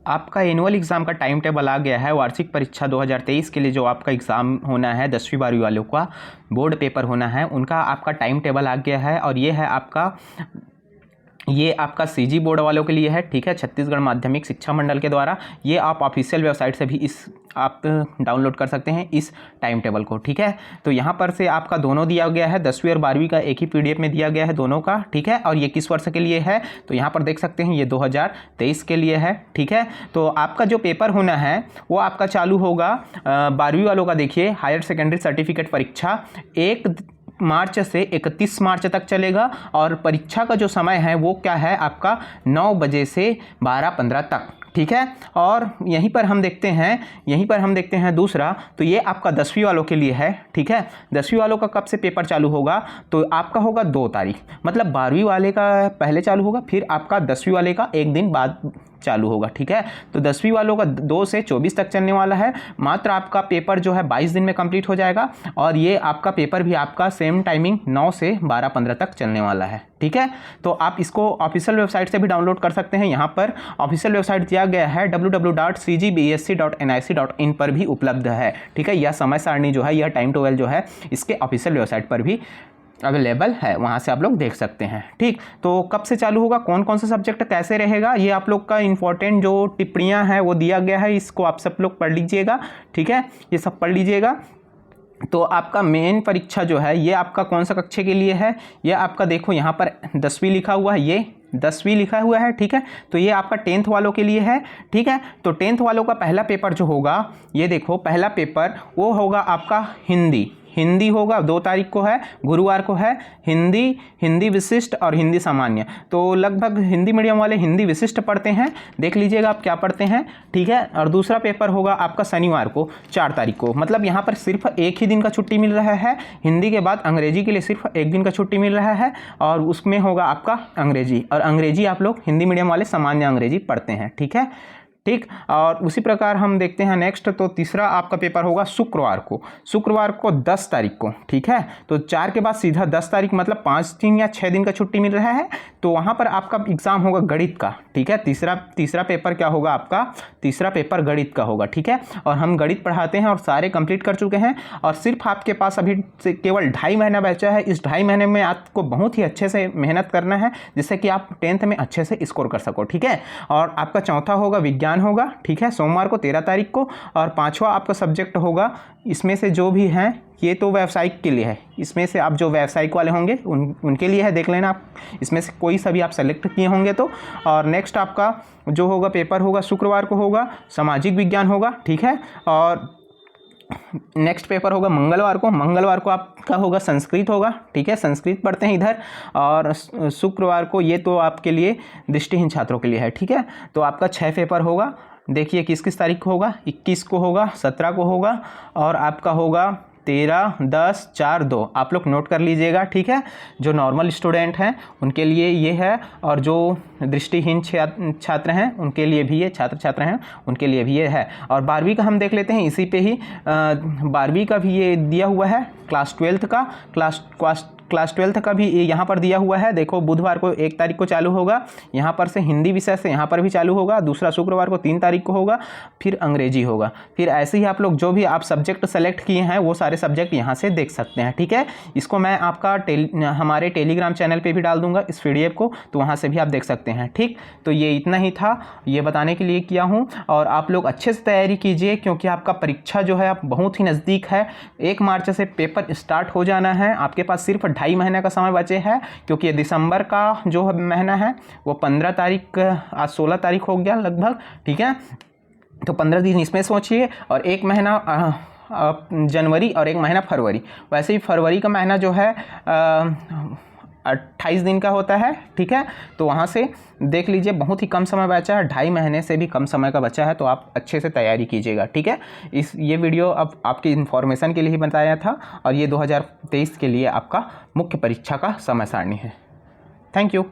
आपका annual exam का time table आ गया है। वार्षिक परीक्षा 2023 के लिए जो आपका एग्ज़ाम होना है 10वीं 12वीं वालों का बोर्ड पेपर होना है, उनका आपका टाइम टेबल आ गया है। और ये आपका सीजी बोर्ड वालों के लिए है, ठीक है, छत्तीसगढ़ माध्यमिक शिक्षा मंडल के द्वारा। ये आप ऑफिशियल वेबसाइट से भी आप डाउनलोड कर सकते हैं इस टाइम टेबल को, ठीक है। तो यहाँ पर से आपका दोनों दिया गया है, 10वीं और 12वीं का एक ही PDF में दिया गया है दोनों का, ठीक है। और ये किस वर्ष के लिए है तो यहाँ पर देख सकते हैं ये 2023 के लिए है, ठीक है। तो आपका जो पेपर होना है वो आपका चालू होगा 12वीं वालों का। देखिए, हायर सेकेंडरी सर्टिफिकेट परीक्षा 1 मार्च से 31 मार्च तक चलेगा। और परीक्षा का जो समय है वो क्या है आपका 9 बजे से 12:15 तक, ठीक है। और यहीं पर हम देखते हैं दूसरा, तो ये आपका 10वीं वालों के लिए है, ठीक है। 10वीं वालों का कब से पेपर चालू होगा तो आपका होगा 2 तारीख, मतलब 12वीं वाले का पहले चालू होगा, फिर आपका 10वीं वाले का एक दिन बाद चालू होगा, ठीक है। तो 10वीं वालों का 2 से 24 तक चलने वाला है। मात्र आपका पेपर जो है 22 दिन में कंप्लीट हो जाएगा। और ये आपका पेपर भी आपका सेम टाइमिंग 9 से 12:15 तक चलने वाला है, ठीक है। तो आप इसको ऑफिशियल वेबसाइट से भी डाउनलोड कर सकते हैं। यहाँ पर ऑफिशियल वेबसाइट दिया गया है www.cgbsc.nic.in पर भी उपलब्ध है, ठीक है। यह समय सारणी जो है, यह टाइम टेबल जो है इसके ऑफिशियल वेबसाइट पर भी अवेलेबल है, वहाँ से आप लोग देख सकते हैं, ठीक। तो कब से चालू होगा, कौन कौन सा सब्जेक्ट कैसे रहेगा, ये आप लोग का इंपॉर्टेंट जो टिप्पणियाँ हैं वो दिया गया है, इसको आप सब लोग पढ़ लीजिएगा, ठीक है। ये सब पढ़ लीजिएगा। तो आपका मेन परीक्षा जो है ये आपका कौन सा कक्षा के लिए है, ये आपका देखो यहाँ पर 10वीं लिखा हुआ है, ये 10वीं लिखा हुआ है, ठीक है। तो ये आपका 10th वालों के लिए है, ठीक है। तो 10th वालों का पहला पेपर जो होगा, ये देखो पहला पेपर वो होगा आपका हिंदी होगा, 2 तारीख को है, गुरुवार को है। हिंदी विशिष्ट और हिंदी सामान्य। तो लगभग हिंदी मीडियम वाले हिंदी विशिष्ट पढ़ते हैं, देख लीजिएगा आप क्या पढ़ते हैं, ठीक है। और दूसरा पेपर होगा आपका शनिवार को 4 तारीख को, मतलब यहाँ पर सिर्फ एक ही दिन का छुट्टी मिल रहा है। हिंदी के बाद अंग्रेजी के लिए सिर्फ एक दिन का छुट्टी मिल रहा है, और उसमें होगा आपका अंग्रेजी। और अंग्रेजी आप लोग हिंदी मीडियम वाले सामान्य अंग्रेजी पढ़ते हैं, ठीक है, ठीक। और उसी प्रकार हम देखते हैं नेक्स्ट, तो तीसरा आपका पेपर होगा शुक्रवार को 10 तारीख को, ठीक है। तो 4 के बाद सीधा 10 तारीख, मतलब 5 दिन या 6 दिन का छुट्टी मिल रहा है। तो वहाँ पर आपका एग्ज़ाम होगा गणित का, ठीक है। तीसरा पेपर क्या होगा आपका, तीसरा पेपर गणित का होगा, ठीक है। और हम गणित पढ़ाते हैं और सारे कंप्लीट कर चुके हैं। और सिर्फ आपके पास अभी से केवल 2.5 महीना बचा है। इस 2.5 महीने में आपको बहुत ही अच्छे से मेहनत करना है, जिससे कि आप 10th में अच्छे से स्कोर कर सको, ठीक है। और आपका चौथा होगा विज्ञान होगा, ठीक है, सोमवार को 13 तारीख को। और 5वां आपका सब्जेक्ट होगा, इसमें से जो भी हैं ये तो व्यावसायिक के लिए है, इसमें से आप जो व्यावसायिक वाले होंगे उनके लिए है, देख लेना आप इसमें से कोई सा भी आप सेलेक्ट किए होंगे तो। और नेक्स्ट आपका जो होगा पेपर होगा शुक्रवार को होगा सामाजिक विज्ञान होगा, ठीक है। और नेक्स्ट पेपर होगा मंगलवार को आपका होगा संस्कृत होगा, ठीक है, संस्कृत पढ़ते हैं इधर। और शुक्रवार को ये तो आपके लिए दृष्टिहीन छात्रों के लिए है, ठीक है। तो आपका 6 पेपर होगा, देखिए किस तारीख को होगा, 21 को होगा, 17 को होगा, और आपका होगा 13, 10, 4, 2 आप लोग नोट कर लीजिएगा, ठीक है। जो नॉर्मल स्टूडेंट हैं उनके लिए ये है, और जो दृष्टिहीन छात्र हैं उनके लिए भी ये, छात्र हैं उनके लिए भी ये है। और 12वीं का हम देख लेते हैं, इसी पे ही 12वीं का भी ये दिया हुआ है। क्लास 12th का भी यहाँ पर दिया हुआ है। देखो बुधवार को 1 तारीख को चालू होगा, यहाँ पर से हिंदी विषय से यहाँ पर भी चालू होगा। दूसरा शुक्रवार को 3 तारीख को होगा, फिर अंग्रेजी होगा। फिर ऐसे ही आप लोग जो भी आप सब्जेक्ट सेलेक्ट किए हैं वो सारे सब्जेक्ट यहाँ से देख सकते हैं, ठीक है। इसको मैं आपका हमारे टेलीग्राम चैनल पर भी डाल दूंगा इस PDF को, तो वहाँ से भी आप देख सकते हैं, ठीक। तो ये इतना ही था, ये बताने के लिए किया हूँ। और आप लोग अच्छे से तैयारी कीजिए, क्योंकि आपका परीक्षा जो है बहुत ही नज़दीक है। 1 मार्च से पेपर स्टार्ट हो जाना है। आपके पास सिर्फ 2.5 महीने का समय बचे है, क्योंकि दिसंबर का जो महीना है वो 15 तारीख, आज 16 तारीख हो गया लगभग, ठीक है। तो 15 दिन इसमें सोचिए, और 1 महीना जनवरी और 1 महीना फरवरी। वैसे ही फरवरी का महीना जो है 28 दिन का होता है, ठीक है। तो वहाँ से देख लीजिए बहुत ही कम समय बचा है, 2.5 महीने से भी कम समय का बचा है। तो आप अच्छे से तैयारी कीजिएगा, ठीक है। ये वीडियो अब आपकी इन्फॉर्मेशन के लिए ही बताया था, और ये 2023 के लिए आपका मुख्य परीक्षा का समय सारणी है। Thank you.